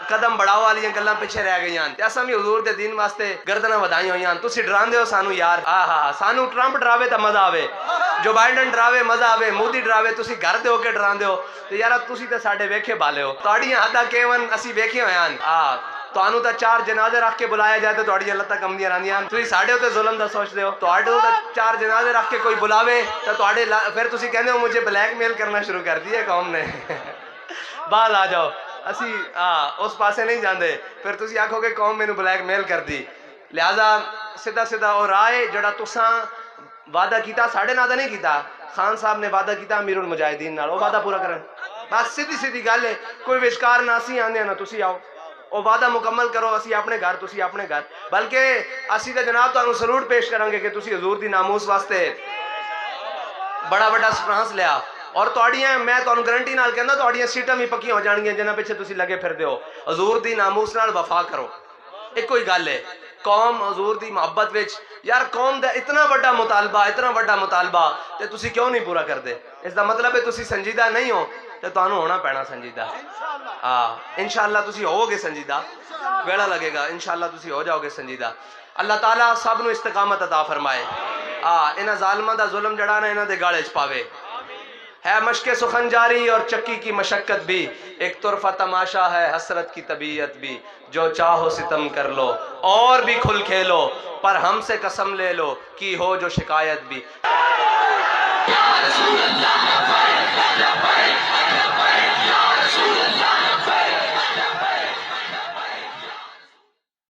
قدم بڑھاؤ والی گلاں پیچھے رہ گئی ہیں تے اساں بھی حضور دے دین واسطے گردناں ودائی ہوئی ہیں. تسی ڈراندے ہو سانو یار. سانو ٹرمپ ڈراوے تے مزہ آوے, جو بائیڈن ڈراوے مزہ آوے, مودی ڈراوے, تسی گھر دے ہو کے ڈراندے ہو تے یار تسی تے ساڈے ویکھے بالے ہو. تہاڈیاں حداں کیون اسی ویکھے ہوئے ہیں. تانوں تا 4 جنازے رکھ کے بلایا جائے تے تہاڈیاں لتاں کمدیاں رہندیاں. تسی ساڈے اوتے ظلم دا سوچدے ہو. تہاڈے تے 4 جنازے رکھ کے کوئی بلاوے تے تہاڈے پھر تسی کہندے ہو مجھے بلیک میل کرنا شروع کر دی ہے قوم نے. باہر آ جاؤ, اسی اس پاسے نہیں جاندے. پھر تسی آکھو کہ قوم مینوں بلیک میل کر دی. لہذا سیدھا سیدھا اور رائے جڑا تساں وعدہ کیتا ساڈے نال نہیں کیتا. خان صاحب نے وعدہ کیتا امیر المجاہدین نال, وہ وعدہ پورا کرن. بس سیدھی سیدھی گل ہے, کوئی وچکار نہ اسی آندے نا تسی آؤ, وہ وعدہ مکمل کرو. اسی اپنے گھر تسی اپنے گھر. بلکہ اسی تے جناب تانوں سلوٹ پیش کریں گے کہ تسی حضور دی ناموس واسطے بڑا بڑا سپرانس لیا. اور تہاڈیاں میں تانوں گارنٹی نال کہندا تہاڈیاں سیٹاں بھی پکیاں ہو جان گیاں جنہاں پیچھے تسی لگے پھردے ہو. حضور دی ناموس نال وفا کرو. ایک کوئی گل ہے قوم حضور دی محبت وچ, یار قوم دا اتنا بڑا مطالبہ تے تسی کیوں نہیں پورا کردے؟ اس دا مطلب ہے تسی سنجیدہ نہیں ہو تے تانوں ہونا پینا سنجیدہ. انشاءاللہ تسی ہو گے سنجیدہ, ویڑا لگے گا انشاءاللہ تسی ہو جاؤ گے سنجیدہ. اللہ تعالیٰ سب نو استقامت عطا فرمائے. انہاں ظالماں دا ظلم جڑا نا انہاں دے گالے چ پاوے. ہے مشق سخن جاری اور چکی کی مشقت بھی, ایک طرفہ تماشا ہے حسرت کی طبیعت بھی. جو چاہو ستم کر لو اور بھی کھل کھیلو, پر ہم سے قسم لے لو کی ہو جو شکایت بھی.